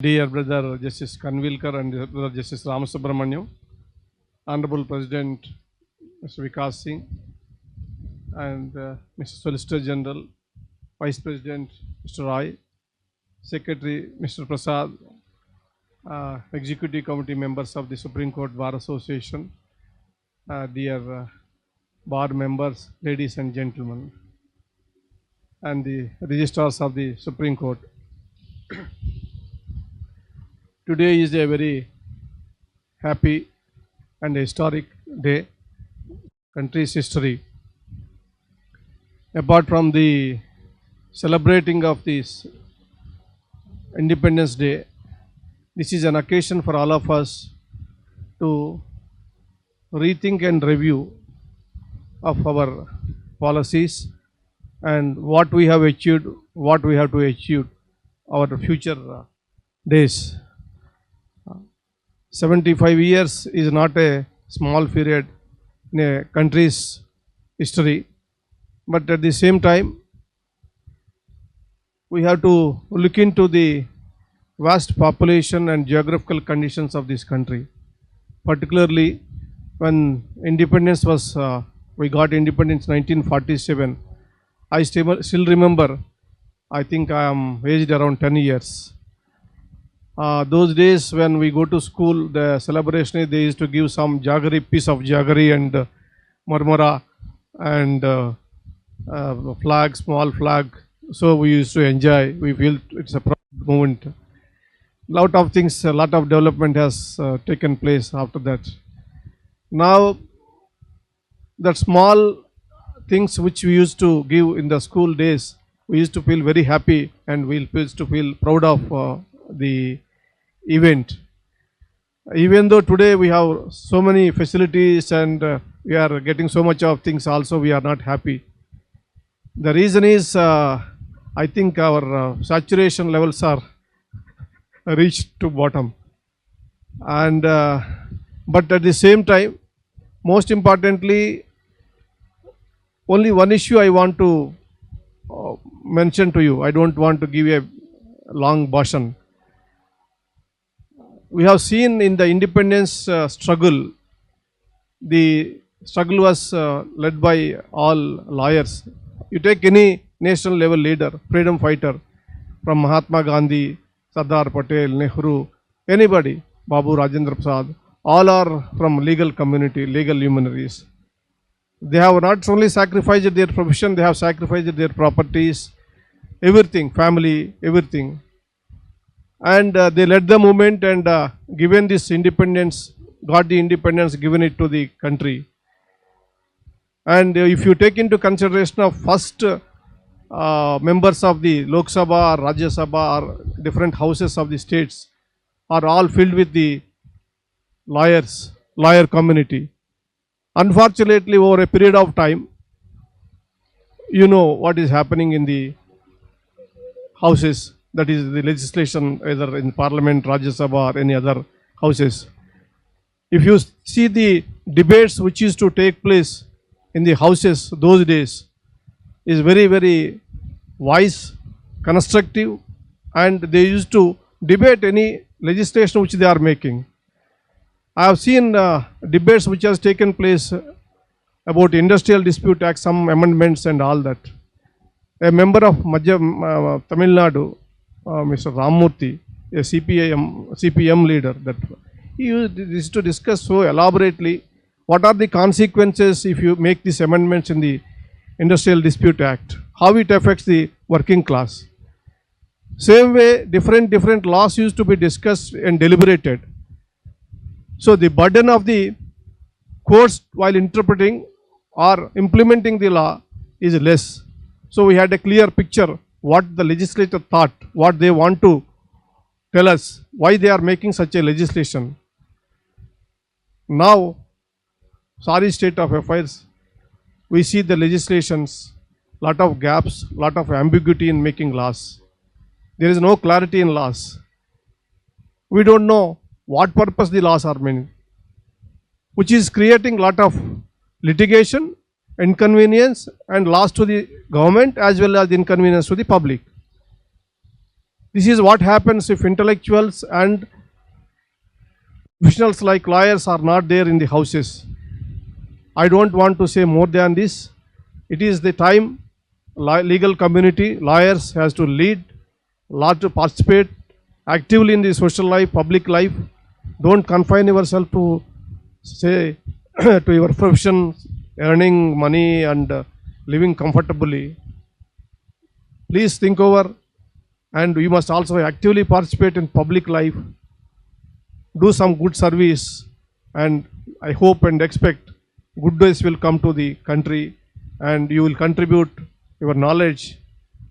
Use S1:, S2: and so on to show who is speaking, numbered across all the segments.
S1: Dear Brother Justice Kanvilkar and Brother Justice Ramasubramaniam, Honorable President Mr. Vikas Singh, and Mr. Solicitor General, Vice President Mr. Roy, Secretary Mr. Prasad, Executive Committee members of the Supreme Court Bar Association, dear bar members, ladies and gentlemen, and the registrars of the Supreme Court. Today is a very happy and historic day, country's history. Apart from the celebrating of this Independence Day, this is an occasion for all of us to rethink and review of our policies and what we have achieved, what we have to achieve our future days. 75 years is not a small period in a country's history, but at the same time, we have to look into the vast population and geographical conditions of this country. Particularly when independence was, we got independence in 1947. I still remember, I think I am aged around 10 years. Those days when we go to school, the celebration, they used to give some jaggery, piece of jaggery and marmara and flag, small flag. So we used to enjoy. We feel it's a proud moment. Lot of things, a lot of development has taken place after that. Now, that small things which we used to give in the school days, we used to feel very happy and we used to feel proud of the event. Even though today we have so many facilities and we are getting so much of things, also we are not happy. The reason is I think our saturation levels are reached to bottom, and but at the same time, most importantly, only one issue I want to mention to you. I don't want to give a long bhashan. We have seen in the independence struggle, the struggle was led by all lawyers. You take any national level leader, freedom fighter, from Mahatma Gandhi, Sardar Patel, Nehru, anybody, Babu Rajendra Prasad, all are from legal community, legal luminaries. They have not only sacrificed their profession, they have sacrificed their properties, everything, family, everything. And they led the movement and given this independence, got the independence, given it to the country. And if you take into consideration of first members of the Lok Sabha or Rajya Sabha or different houses of the states are all filled with the lawyers, lawyer community. Unfortunately, over a period of time, you know what is happening in the houses, that is the legislation, either in Parliament, Rajya Sabha or any other houses. If you see the debates which used to take place in the houses those days, is very, very wise, constructive, and they used to debate any legislation which they are making. I have seen debates which has taken place about Industrial Dispute Act, some amendments and all that. A member of Tamil Nadu, Mr. Ramurthy, a CPM leader, that he used to discuss so elaborately what are the consequences if you make these amendments in the Industrial Dispute Act, how it affects the working class. Same way, different laws used to be discussed and deliberated. So the burden of the courts while interpreting or implementing the law is less. So we had a clear picture what the legislator thought, what they want to tell us, why they are making such a legislation. Now, sorry state of affairs, we see the legislations, lot of gaps, lot of ambiguity in making laws. There is no clarity in laws. We don't know what purpose the laws are meant, which is creating lot of litigation, inconvenience and loss to the government as well as inconvenience to the public. This is what happens if intellectuals and professionals like lawyers are not there in the houses. I don't want to say more than this. It is the time legal community, lawyers has to lead, law to participate actively in the social life, public life. Don't confine yourself to say to your profession, earning money and living comfortably. Please think over, and you must also actively participate in public life. Do some good service, and I hope and expect good days will come to the country, and you will contribute your knowledge,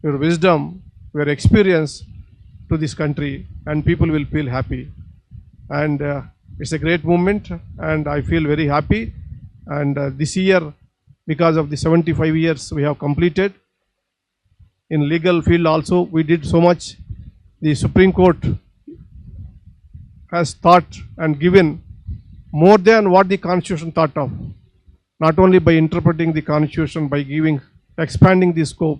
S1: your wisdom, your experience to this country, and people will feel happy. And it's a great moment, and I feel very happy. And this year, because of the 75 years we have completed in legal field also, we did so much. The Supreme Court has thought and given more than what the Constitution thought of, not only by interpreting the Constitution, by giving, expanding the scope,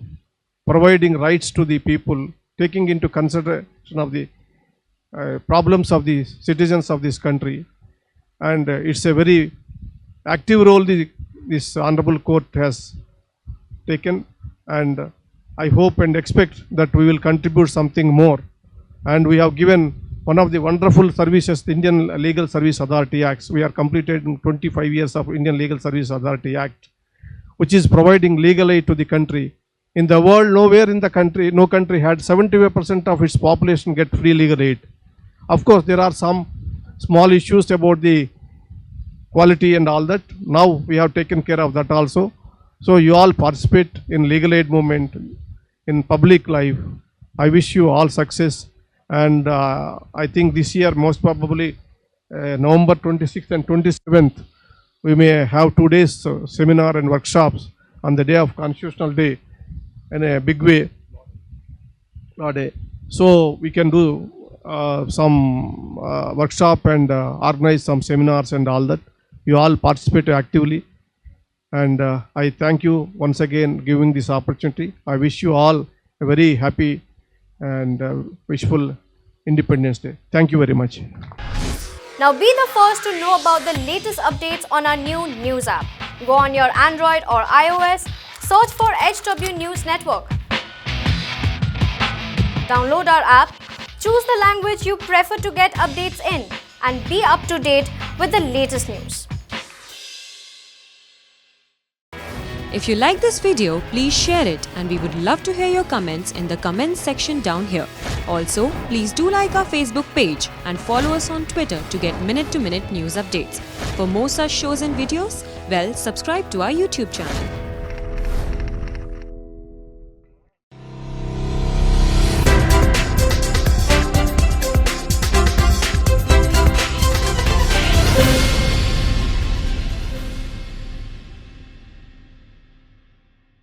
S1: providing rights to the people, taking into consideration of the problems of the citizens of this country. And it's a very active role this Honorable Court has taken, and I hope and expect that we will contribute something more. And we have given one of the wonderful services, the Indian Legal Service Authority Act. We are completed in 25 years of Indian Legal Service Authority Act, which is providing legal aid to the country. In the world, nowhere in the country, no country had 75% of its population get free legal aid. Of course, there are some small issues about the quality and all that. Now we have taken care of that also. So you all participate in legal aid movement in public life. I wish you all success. And I think this year, most probably November 26th and 27th, we may have 2 days seminar and workshops on the day of Constitutional Day in a big way. So we can do some workshop and organize some seminars and all that. You all participate actively. And I thank you once again giving this opportunity. I wish you all a very happy and wishful Independence Day. Thank you very much.
S2: Now be the first to know about the latest updates on our new news app. Go on your Android or iOS, search for HW News Network. Download our app, choose the language you prefer to get updates in, and be up to date with the latest news.
S3: If you like this video, please share it, and we would love to hear your comments in the comments section down here. Also, please do like our Facebook page and follow us on Twitter to get minute-to-minute news updates. For more such shows and videos, well, subscribe to our YouTube channel.